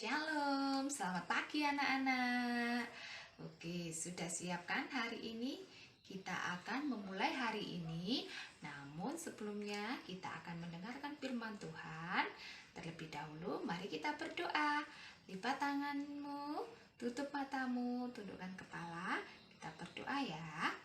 Shalom, selamat pagi anak-anak. Oke, sudah siapkan hari ini? Kita akan memulai hari ini. Namun sebelumnya kita akan mendengarkan firman Tuhan. Terlebih dahulu mari kita berdoa. Lipat tanganmu, tutup matamu, tundukkan kepala. Kita berdoa ya.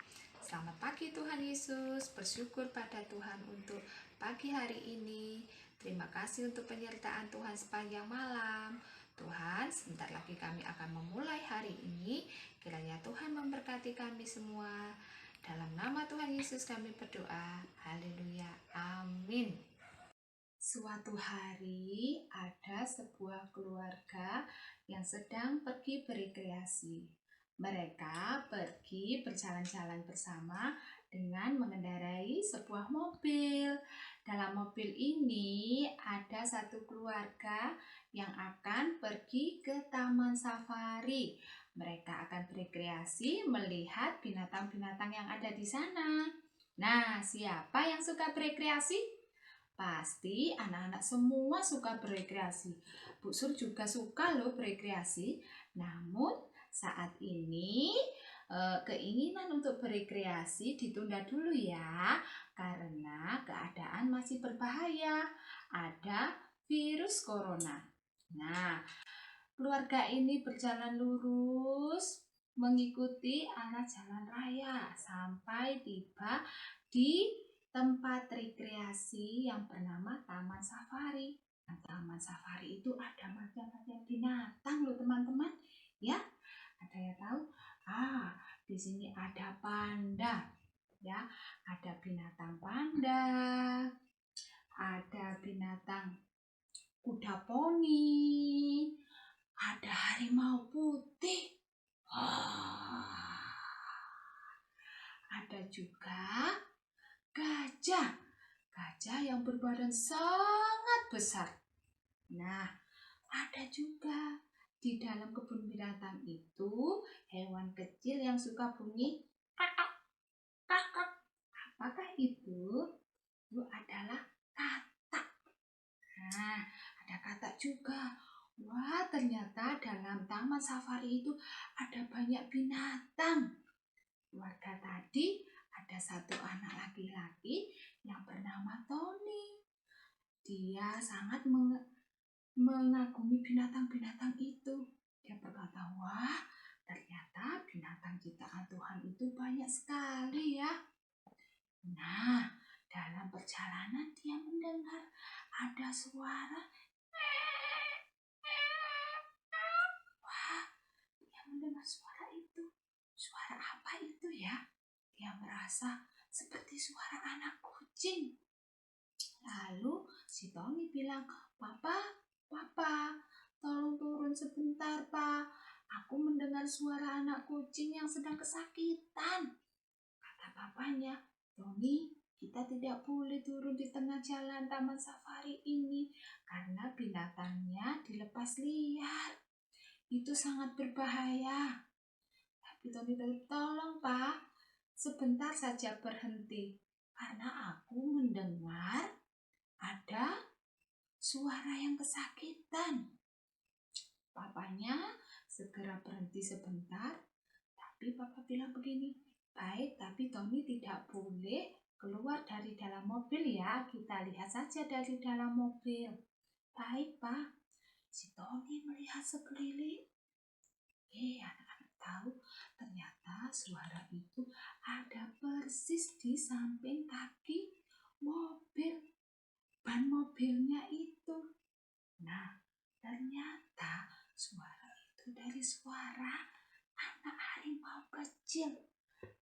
Selamat pagi Tuhan Yesus, bersyukur pada Tuhan untuk pagi hari ini. Terima kasih untuk penyertaan Tuhan sepanjang malam. Tuhan, sebentar lagi kami akan memulai hari ini. Kiranya Tuhan memberkati kami semua. Dalam nama Tuhan Yesus kami berdoa. Haleluya. Amin. Suatu hari ada sebuah keluarga yang sedang pergi berekreasi. Mereka pergi berjalan-jalan bersama dengan mengendarai sebuah mobil. Dalam mobil ini ada satu keluarga yang akan pergi ke taman safari. Mereka akan berekreasi melihat binatang-binatang yang ada di sana. Nah, siapa yang suka berekreasi? Pasti anak-anak semua suka berekreasi. Bu Sur juga suka loh berekreasi. Namun saat ini keinginan untuk berekreasi ditunda dulu ya. Karena keadaan masih berbahaya. Ada virus corona. Nah, keluarga ini berjalan lurus mengikuti arah jalan raya sampai tiba di tempat rekreasi yang bernama Taman Safari. Nah, Taman Safari itu ada macam-macam binatang loh teman-teman. Ya, ada yang tahu? Di sini ada panda. Ya, ada binatang panda. Ada binatang kuda poni. Ada harimau putih. Ada juga gajah yang berbadan sangat besar. Nah, ada juga di dalam kebun binatang itu hewan kecil yang suka bunyi kakak, kakak. Apakah itu? Itu adalah katak. Nah, ada katak juga. Wah, ternyata dalam taman safari itu ada banyak binatang. Keluarga tadi ada satu anak laki-laki yang bernama Tony. Dia sangat mengagumi binatang-binatang itu. Dia berkata, wah ternyata binatang ciptaan Tuhan itu banyak sekali ya. Nah, dalam perjalanan dia mendengar ada suara. Wah, dia mendengar suara itu. Suara apa itu ya? Dia merasa seperti suara anak kucing. Lalu si Tommy bilang, Papa, tolong turun sebentar, Pak. Aku mendengar suara anak kucing yang sedang kesakitan. Kata papanya, Tommy, kita tidak boleh turun di tengah jalan taman safari ini karena binatangnya dilepas liar. Itu sangat berbahaya. Tapi Tommy bilang, tolong Pak, sebentar saja berhenti. Karena aku mendengar ada suara yang kesakitan. Papanya segera berhenti sebentar. Tapi Papa bilang begini, baik, tapi Tony tidak boleh keluar dari dalam mobil ya. Kita lihat saja dari dalam mobil. Baik, Pak. Si Tony melihat sekeliling. Anak-anak tahu ternyata suara itu ada persis di samping kaki mobil. Ban mobilnya itu. Nah, ternyata suara itu dari suara anak harimau kecil.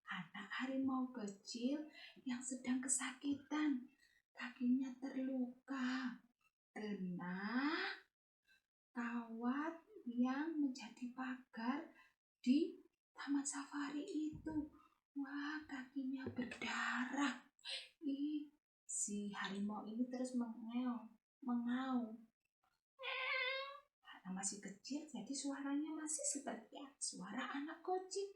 Anak harimau kecil yang sedang kesakitan. Kakinya terluka. Kena kawat yang menjadi pagar di taman safari itu. Wah, kakinya berdarah. Si harimau ini terus mengaum. Karena masih kecil, jadi suaranya masih seperti suara anak kucing.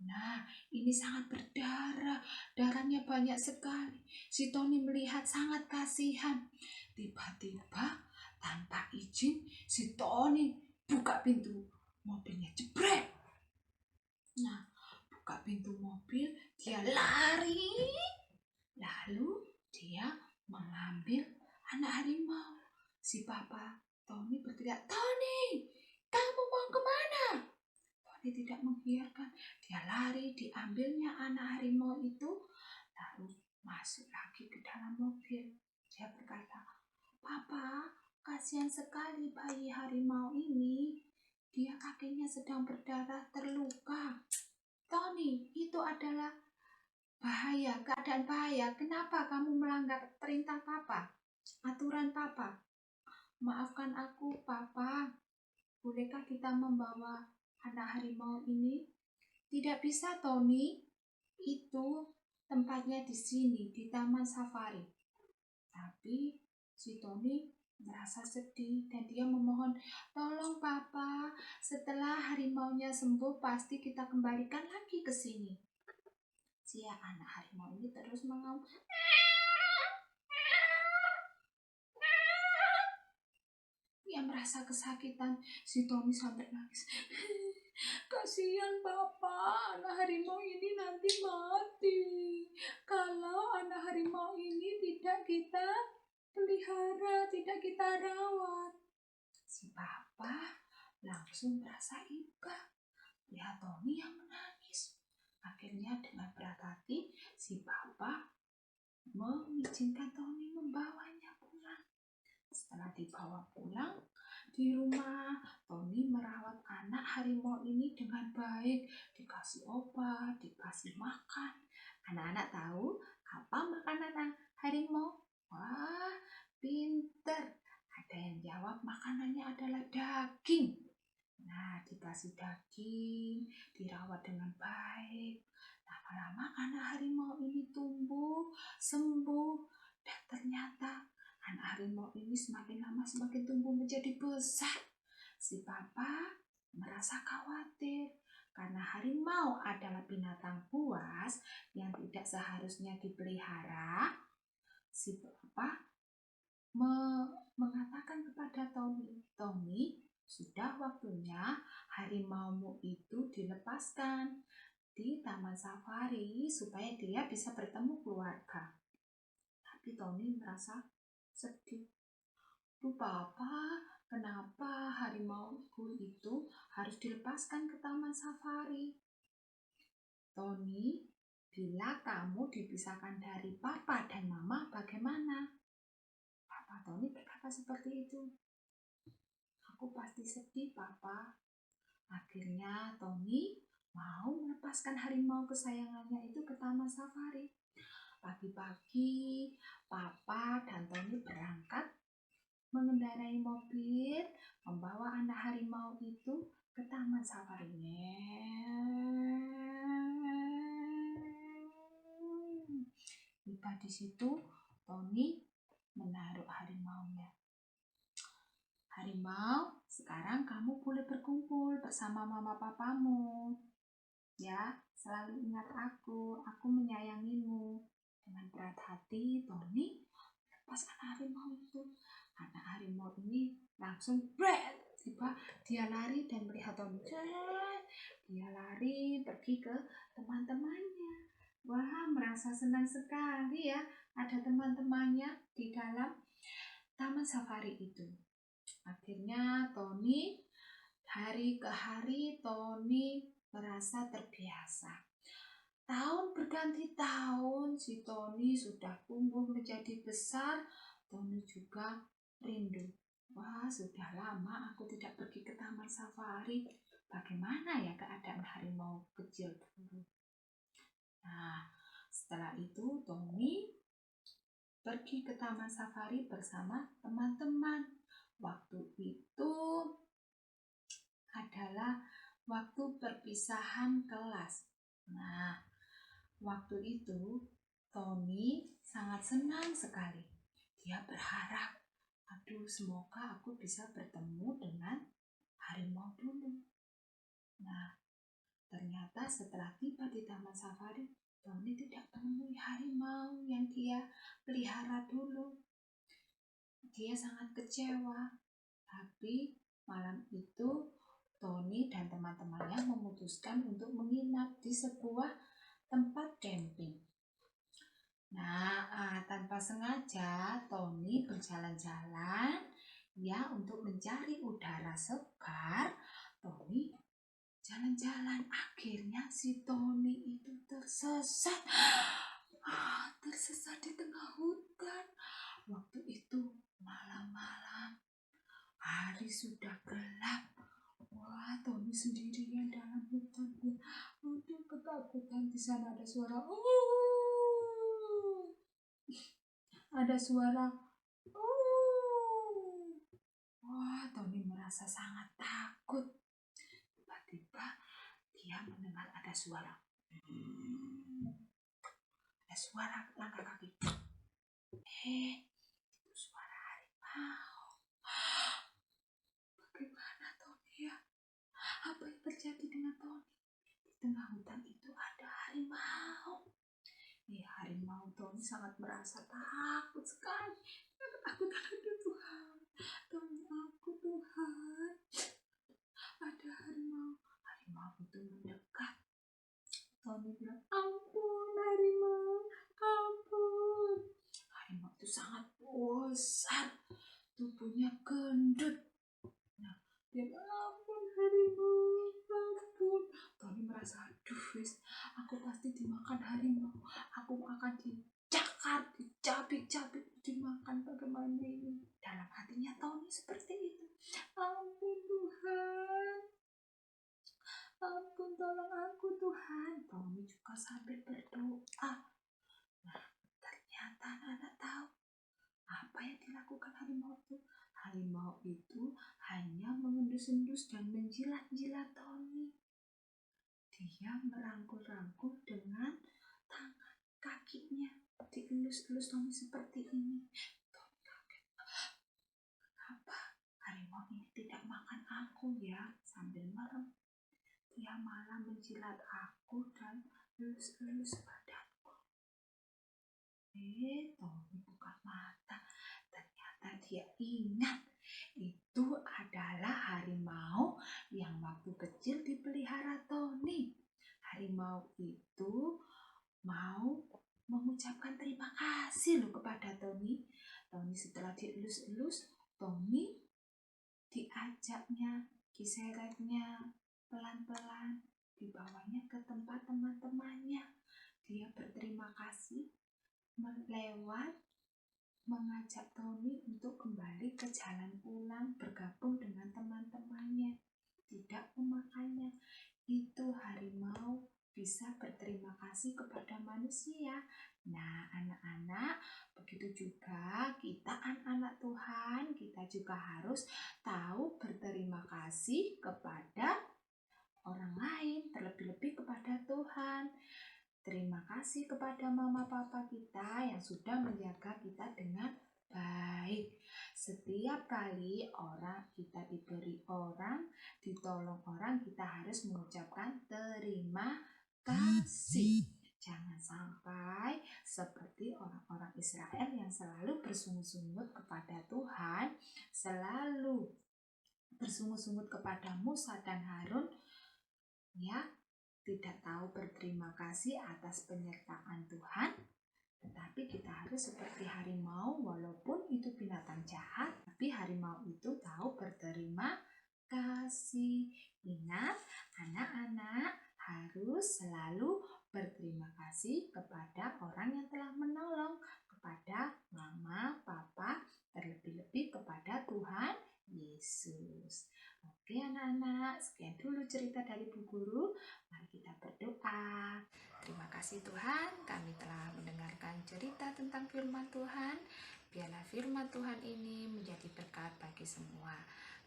Nah, ini sangat berdarah, darahnya banyak sekali. Si Tony melihat sangat kasihan. Tiba-tiba tanpa izin si Tony buka pintu mobilnya, jebret. Nah, buka pintu mobil, dia lari. Lalu dia mengambil anak harimau. Si papa Tony berteriak, "Tony, kamu mau kemana?" Tony tidak membiarkan. Dia lari, diambilnya anak harimau itu, lalu masuk lagi ke dalam mobil. Dia berkata, "Papa, kasihan sekali bayi harimau ini. Dia kakinya sedang berdarah, terluka." "Tony, itu adalah bahaya, keadaan bahaya. Kenapa kamu melanggar perintah papa, aturan papa?" "Maafkan aku, papa. Bolehkah kita membawa anak harimau ini?" "Tidak bisa, Tony. Itu tempatnya di sini, di Taman Safari." Tapi si Tony merasa sedih dan dia memohon, "Tolong papa, setelah harimaunya sembuh pasti kita kembalikan lagi ke sini." Si anak harimau ini terus mengaum. Dia merasa kesakitan. Si Tony sampai nangis. "Kasihan papa, anak harimau ini nanti mati kalau anak harimau ini tidak kita pelihara, tidak kita rawat." Si papa langsung merasa iba lihat Tony yang menangis. Akhirnya dengan berat hati si papa mengizinkan Tony membawanya pulang. Setelah dibawa pulang, di rumah Tony merawat anak harimau ini dengan baik, dikasih obat, dikasih makan. Anak-anak tahu apa makanan harimau? Wah, pinter. Ada yang jawab makanannya adalah daging. Nah, dikasih daging, dirawat dengan baik. Lama-lama anak harimau ini tumbuh, sembuh, dan ternyata anak harimau ini semakin lama semakin tumbuh menjadi besar. Si papa merasa khawatir karena harimau adalah binatang buas yang tidak seharusnya dipelihara. Si papa mengatakan kepada Tony, "Sudah waktunya harimaumu itu dilepaskan di Taman Safari supaya dia bisa bertemu keluarga." Tapi Tony merasa sedih. "Duh papa, kenapa harimauku itu harus dilepaskan ke Taman Safari?" "Tony, bila kamu dipisahkan dari papa dan mama, bagaimana?" Papa Tony berkata seperti itu. "Aku pasti sedih, papa." Akhirnya Tony mau melepaskan harimau kesayangannya itu ke Taman Safari. Pagi-pagi, papa dan Tony berangkat mengendarai mobil, membawa anak harimau itu ke Taman Safari-nya. Tiba di situ, Tony menaruh harimaunya. "Harimau, sekarang kamu boleh berkumpul bersama mama papamu. Ya, selalu ingat aku menyayangimu." Dengan berat hati, Tony melepaskan harimau itu. Anak harimau ini langsung tiba dia lari dan melihat Tony. Dia lari pergi ke teman-temannya. Wah, merasa senang sekali ya ada teman-temannya di dalam Taman Safari itu. Akhirnya Tony, hari ke hari Tony merasa terbiasa. Tahun berganti tahun, si Tony sudah tumbuh menjadi besar. Tony juga rindu. Wah, sudah lama aku tidak pergi ke Taman Safari. Bagaimana ya keadaan harimau kecil dulu? Nah, setelah itu Tony pergi ke Taman Safari bersama teman-teman. Waktu itu adalah waktu perpisahan kelas. Nah, waktu itu Tony sangat senang sekali. Dia berharap, "Aduh, semoga aku bisa bertemu dengan harimau dulu." Nah, Ternyata setelah tiba di taman safari, Tony tidak menemui harimau yang dia pelihara dulu. Dia sangat kecewa. Tapi malam itu Tony dan teman-temannya memutuskan untuk menginap di sebuah tempat camping. Nah, tanpa sengaja Tony berjalan-jalan ya untuk mencari udara segar. Tony jalan-jalan, akhirnya si Tony itu tersesat. Tersesat di tengah hutan. Waktu itu malam-malam, hari sudah gelap. Wah, Tony sendirian dalam hutan. Aduh, ketakutan. Di sana ada suara ada suara wah, Tony merasa sangat takut. Tiba-tiba dia mendengar ada suara langkah kaki. Itu suara harimau. Bagaimana Tony ya? Apa yang terjadi dengan Tony? Di tengah hutan itu ada harimau. Harimau Tony sangat merasa takut sekali. Aku takut Tuhan. Tony aku Tuhan. Ada harimau. Harimau itu mendekat. Tony bilang, ampun harimau, ampun. Harimau itu sangat besar, tubuhnya gendut. Nah, dia bilang, ampun harimau, ampun. Tony merasa, aduh, aku pasti dimakan harimau. Aku akan dicakar, dicabik-cabik, dimakan. Bagaimana ini? Dalam hatinya Tony seperti itu. Ampun Tuhan. Ampun, tolong aku Tuhan. Tony juga sambil berdoa. Nah, ternyata anak tahu apa yang dilakukan harimau itu. Harimau itu hanya mengendus-endus dan menjilat-jilat Tony. Dia merangkul-rangkul dengan tangan kakinya. Dielus-elus Tony seperti ini. Tony kaget. Kenapa harimau ini tidak makan aku ya? Sambil merem. Dia malah menjilat aku dan elus-elus badanku. Tony buka mata. Ternyata dia ingat itu adalah harimau yang waktu kecil dipelihara Tony. Harimau itu mau mengucapkan terima kasih loh kepada Tony. Tony setelah dielus-elus, Tony diajaknya, diseretnya pelan-pelan, dibawanya ke tempat teman-temannya. Dia berterima kasih melewat mengajak Tony untuk kembali ke jalan pulang, bergabung dengan teman-temannya, tidak memakannya. Itu harimau bisa berterima kasih kepada manusia. Nah, anak-anak, begitu juga kita anak-anak Tuhan, kita juga harus tahu berterima kasih kepada orang lain, terlebih-lebih kepada Tuhan. Terima kasih kepada mama papa kita yang sudah menjaga kita dengan baik. Setiap kali kita diberi orang, ditolong orang, kita harus mengucapkan terima kasih. Jangan sampai seperti orang-orang Israel yang selalu bersungut-sungut kepada Tuhan, selalu bersungut-sungut kepada Musa dan Harun, ya, tidak tahu berterima kasih atas penyertaan Tuhan. Tetapi kita harus seperti harimau, walaupun itu binatang jahat, tapi harimau itu tahu berterima kasih. Ingat, anak-anak harus selalu berterima kasih kepada orang yang telah menolong, kepada mama, papa, terlebih-lebih kepada Tuhan Yesus. Oke anak-anak, sekian dulu cerita dari Bu Guru. Mari kita berdoa. Terima kasih Tuhan, kami telah mendengarkan cerita tentang firman Tuhan. Biarlah firman Tuhan ini menjadi berkat bagi semua.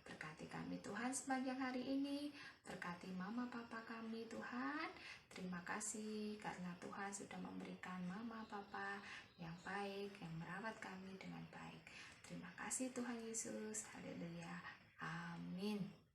Berkati kami Tuhan sepanjang hari ini. Berkati mama papa kami Tuhan. Terima kasih karena Tuhan sudah memberikan mama papa yang baik, yang merawat kami dengan baik. Terima kasih Tuhan Yesus. Haleluya. Amin.